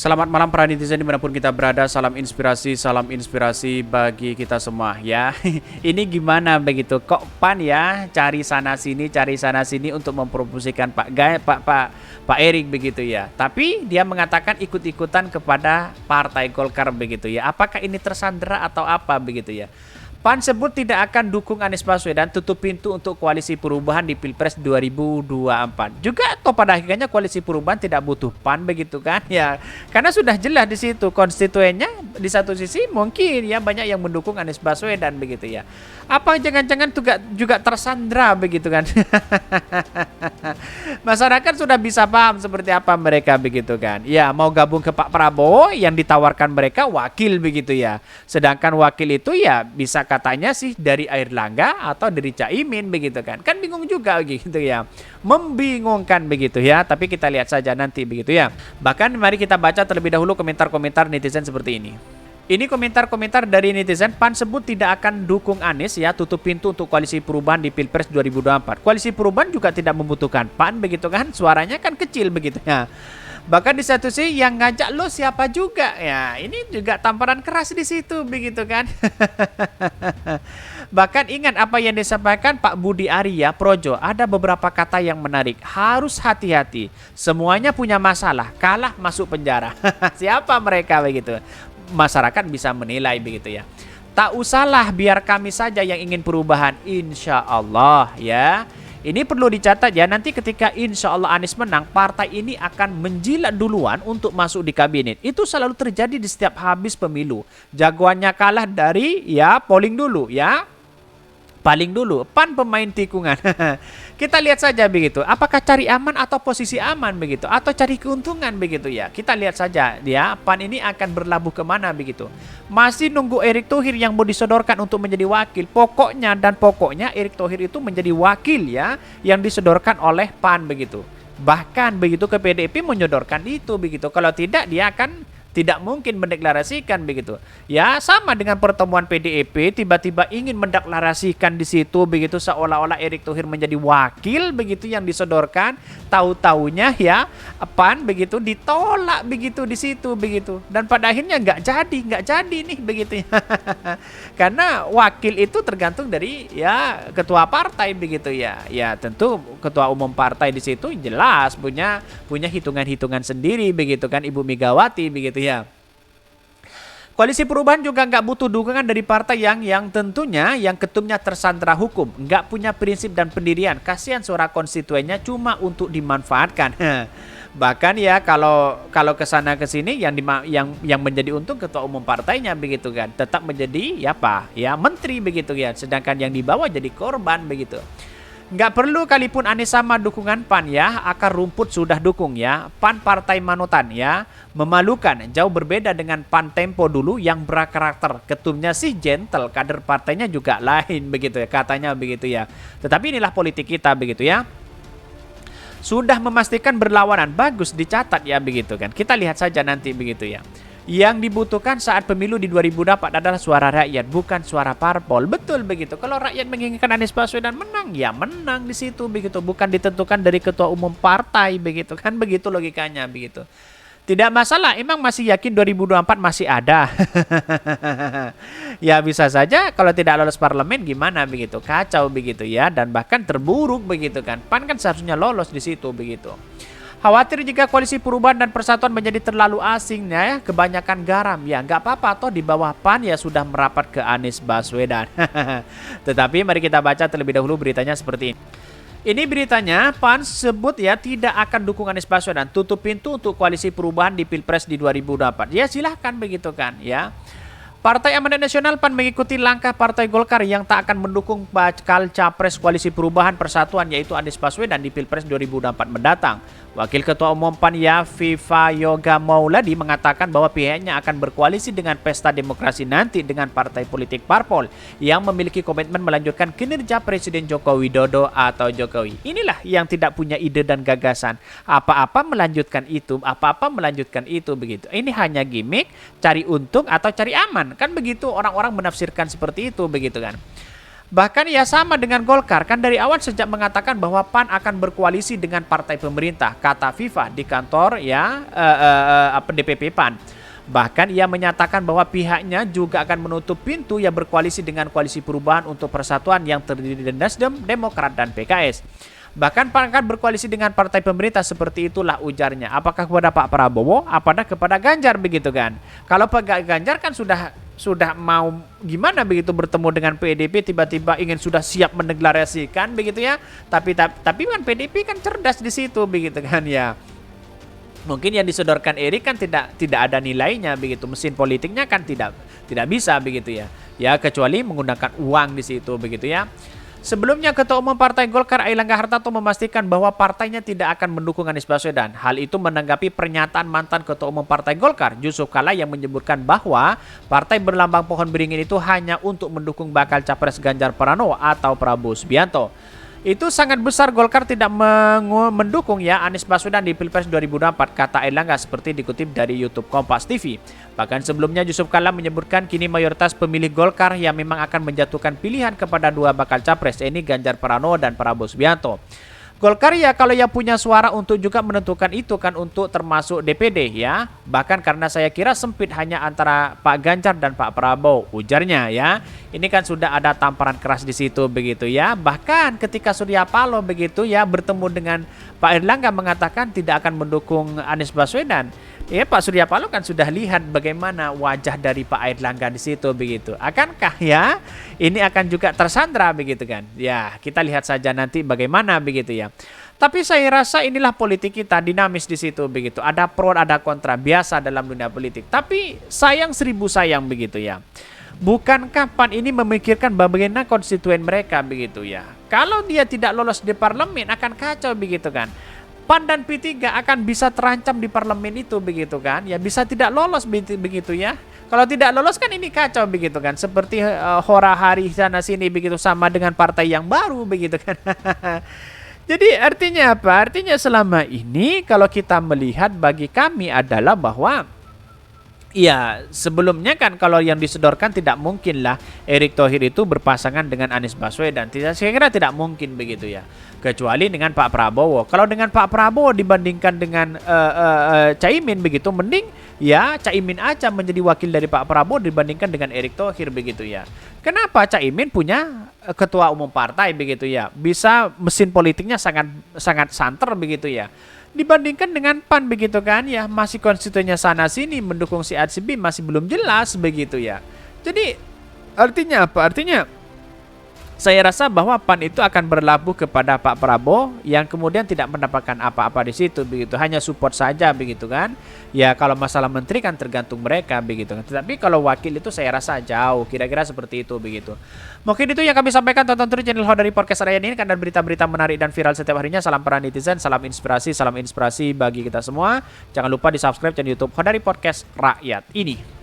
Selamat malam para netizen dimanapun kita berada. Salam inspirasi bagi kita semua ya. Ini gimana begitu? Kok PAN ya cari sana sini untuk mempromosikan Pak Erik begitu ya. Tapi dia mengatakan ikut-ikutan kepada Partai Golkar begitu ya. Apakah ini tersandera atau apa begitu ya? PAN sebut tidak akan dukung Anies Baswedan, tutup pintu untuk koalisi perubahan di Pilpres 2024. Juga atau pada akhirnya koalisi perubahan tidak butuh PAN begitu kan? Ya, karena sudah jelas di situ konstituennya di satu sisi mungkin ya banyak yang mendukung Anies Baswedan begitu ya. Apa jangan-jangan juga tersandra begitu kan? Masyarakat sudah bisa paham seperti apa mereka begitu kan. Ya, mau gabung ke Pak Prabowo yang ditawarkan mereka wakil begitu ya. Sedangkan wakil itu ya bisa katanya sih dari Airlangga atau dari Caimin begitu kan. Kan bingung juga gitu ya. Membingungkan begitu ya. Tapi kita lihat saja nanti begitu ya. Bahkan mari kita baca terlebih dahulu komentar-komentar netizen seperti ini. Ini komentar-komentar dari netizen. PAN sebut tidak akan dukung Anies ya, tutup pintu untuk koalisi perubahan di Pilpres 2024. Koalisi perubahan juga tidak membutuhkan PAN begitu kan, suaranya kan kecil begitu ya. Bahkan di satu sisi yang ngajak lo siapa juga ya, ini juga tamparan keras di situ begitu kan. Bahkan ingat apa yang disampaikan Pak Budi Arya Projo, ada beberapa kata yang menarik. Harus hati-hati, semuanya punya masalah, kalah masuk penjara. Siapa mereka begitu? Masyarakat bisa menilai begitu ya. Tak usahlah, biar kami saja yang ingin perubahan, insya Allah ya. Ini perlu dicatat ya, nanti ketika insya Allah Anies menang, partai ini akan menjilat duluan untuk masuk di kabinet. Itu selalu terjadi di setiap habis pemilu. Jagoannya kalah dari ya polling dulu ya. Paling dulu, PAN pemain tikungan. Kita lihat saja begitu. Apakah cari aman atau posisi aman begitu? Atau cari keuntungan begitu ya? Kita lihat saja ya, PAN ini akan berlabuh kemana begitu. Masih nunggu Erick Thohir yang mau disodorkan untuk menjadi wakil. Pokoknya Erick Thohir itu menjadi wakil ya, yang disodorkan oleh PAN begitu. Bahkan begitu ke PDIP menyodorkan itu begitu. Kalau tidak dia akan tidak mungkin mendeklarasikan begitu. Ya, sama dengan pertemuan PDIP tiba-tiba ingin mendeklarasikan di situ begitu seolah-olah Erick Thohir menjadi wakil begitu yang disodorkan, tahu-taunya ya PAN begitu ditolak begitu di situ begitu. Dan pada akhirnya nggak jadi nih begitu ya. Karena wakil itu tergantung dari ya ketua partai begitu ya. Ya, tentu ketua umum partai di situ jelas punya hitungan-hitungan sendiri begitu kan, Ibu Megawati begitu ya. Koalisi perubahan juga nggak butuh dukungan dari partai yang tentunya yang ketumnya tersandera hukum, nggak punya prinsip dan pendirian. Kasihan suara konstituennya cuma untuk dimanfaatkan. Bahkan ya kalau kesana kesini yang menjadi untung ketua umum partainya begitu kan, tetap menjadi ya menteri begitu ya. Sedangkan yang dibawa jadi korban begitu. Nggak perlu kalipun Anies sama dukungan PAN ya, akar rumput sudah dukung ya. PAN partai manutan ya, memalukan, jauh berbeda dengan PAN Tempo dulu yang berkarakter. Ketumnya sih gentle, kader partainya juga lain begitu ya, katanya begitu ya. Tetapi inilah politik kita begitu ya. Sudah memastikan berlawanan, bagus dicatat ya begitu kan. Kita lihat saja nanti begitu ya. Yang dibutuhkan saat pemilu di 2024 adalah suara rakyat, bukan suara parpol. Betul begitu. Kalau rakyat menginginkan Anies Baswedan menang, ya menang di situ begitu. Bukan ditentukan dari ketua umum partai begitu kan, begitu logikanya begitu. Tidak masalah, emang masih yakin 2024 masih ada. Ya bisa saja kalau tidak lolos parlemen gimana begitu. Kacau begitu ya, dan bahkan terburuk begitu kan. PAN kan seharusnya lolos di situ begitu. Khawatir jika koalisi perubahan dan persatuan menjadi terlalu asing ya, kebanyakan garam. Ya nggak apa-apa, toh di bawah PAN ya sudah merapat ke Anies Baswedan. Tetapi mari kita baca terlebih dahulu beritanya seperti ini. Ini beritanya, PAN sebut ya tidak akan dukung Anies Baswedan, tutup pintu untuk koalisi perubahan di Pilpres di 2024. Ya silahkan begitu kan ya. Partai Amanat Nasional PAN mengikuti langkah Partai Golkar yang tak akan mendukung bakal capres koalisi perubahan persatuan yaitu Anies Baswedan di Pilpres 2024 mendatang. Wakil Ketua Umum PAN Yafifa Yoga Mauladi mengatakan bahwa pihaknya akan berkoalisi dengan Pesta Demokrasi nanti dengan partai politik parpol yang memiliki komitmen melanjutkan kinerja Presiden Joko Widodo atau Jokowi. Inilah yang tidak punya ide dan gagasan. Apa-apa melanjutkan itu begitu. Ini hanya gimmick, cari untung atau cari aman. Kan begitu orang-orang menafsirkan seperti itu begitu kan. Bahkan ya sama dengan Golkar, kan dari awal sejak mengatakan bahwa PAN akan berkoalisi dengan partai pemerintah, kata Viva di kantor ya DPP PAN. Bahkan ia menyatakan bahwa pihaknya juga akan menutup pintu ya berkoalisi dengan Koalisi Perubahan untuk Persatuan yang terdiri dari Nasdem, Demokrat, dan PKS. Bahkan PAN akan berkoalisi dengan partai pemerintah, seperti itulah ujarnya. Apakah kepada Pak Prabowo, apakah kepada Ganjar begitu kan? Kalau Pak Ganjar kan sudah mau gimana begitu bertemu dengan PDIP, tiba-tiba ingin sudah siap mendeklarasikan begitu ya. Tapi kan PDIP kan cerdas di situ begitu kan ya. Mungkin yang disodorkan Erik kan tidak ada nilainya begitu. Mesin politiknya kan tidak bisa begitu ya. Ya kecuali menggunakan uang di situ begitu ya. Sebelumnya, Ketua Umum Partai Golkar Airlangga Hartarto memastikan bahwa partainya tidak akan mendukung Anies Baswedan. Hal itu menanggapi pernyataan mantan Ketua Umum Partai Golkar, Yusuf Kala, yang menyebutkan bahwa partai berlambang pohon beringin itu hanya untuk mendukung bakal capres Ganjar Pranowo atau Prabowo Subianto. Itu sangat besar Golkar tidak mendukung ya Anies Baswedan di Pilpres 2024, kata Airlangga seperti dikutip dari YouTube Kompas TV. Bahkan sebelumnya Yusuf Kala menyebutkan kini mayoritas pemilih Golkar yang memang akan menjatuhkan pilihan kepada dua bakal capres, ini Ganjar Pranowo dan Prabowo Subianto. Golkar ya kalau yang punya suara untuk juga menentukan itu kan untuk termasuk DPD ya. Bahkan karena saya kira sempit hanya antara Pak Ganjar dan Pak Prabowo, ujarnya ya. Ini kan sudah ada tamparan keras di situ begitu ya. Bahkan ketika Surya Paloh begitu ya bertemu dengan Pak Airlangga mengatakan tidak akan mendukung Anies Baswedan. Ya Pak Surya Paloh kan sudah lihat bagaimana wajah dari Pak Airlangga di situ begitu. Akankah ya ini akan juga tersandra begitu kan? Ya kita lihat saja nanti bagaimana begitu ya. Tapi saya rasa inilah politik kita dinamis di situ begitu. Ada pro ada kontra biasa dalam dunia politik. Tapi sayang seribu sayang begitu ya. Bukankah PAN ini memikirkan bagaimana konstituen mereka begitu ya? Kalau dia tidak lolos di parlemen akan kacau begitu kan? PAN dan P3 akan bisa terancam di parlemen itu begitu kan ya, bisa tidak lolos begitu ya. Kalau tidak lolos kan ini kacau begitu kan, seperti hora hari sana sini begitu, sama dengan partai yang baru begitu kan. Jadi artinya apa? Artinya selama ini kalau kita melihat bagi kami adalah bahwa ya sebelumnya kan kalau yang disodorkan tidak mungkin lah Erick Thohir itu berpasangan dengan Anies Baswedan. Saya kira tidak mungkin begitu ya. Kecuali dengan Pak Prabowo. Kalau dengan Pak Prabowo dibandingkan dengan Caimin begitu, mending ya Caimin aja menjadi wakil dari Pak Prabowo dibandingkan dengan Erick Thohir begitu ya. Kenapa? Caimin punya ketua umum partai begitu ya. Bisa mesin politiknya sangat santer begitu ya. Dibandingkan dengan PAN begitu kan ya, masih konstituennya sana sini mendukung si A si B masih belum jelas begitu ya. Jadi artinya apa? Artinya saya rasa bahwa PAN itu akan berlabuh kepada Pak Prabowo yang kemudian tidak mendapatkan apa-apa di situ begitu, hanya support saja begitu kan. Ya kalau masalah menteri kan tergantung mereka begitu kan. Tetapi kalau wakil itu saya rasa jauh, kira-kira seperti itu begitu. Mungkin itu yang kami sampaikan, tonton terus channel Hodari Podcast Rakyat ini karena berita-berita menarik dan viral setiap harinya. Salam para netizen, salam inspirasi bagi kita semua. Jangan lupa di subscribe channel YouTube Hodari Podcast Rakyat ini.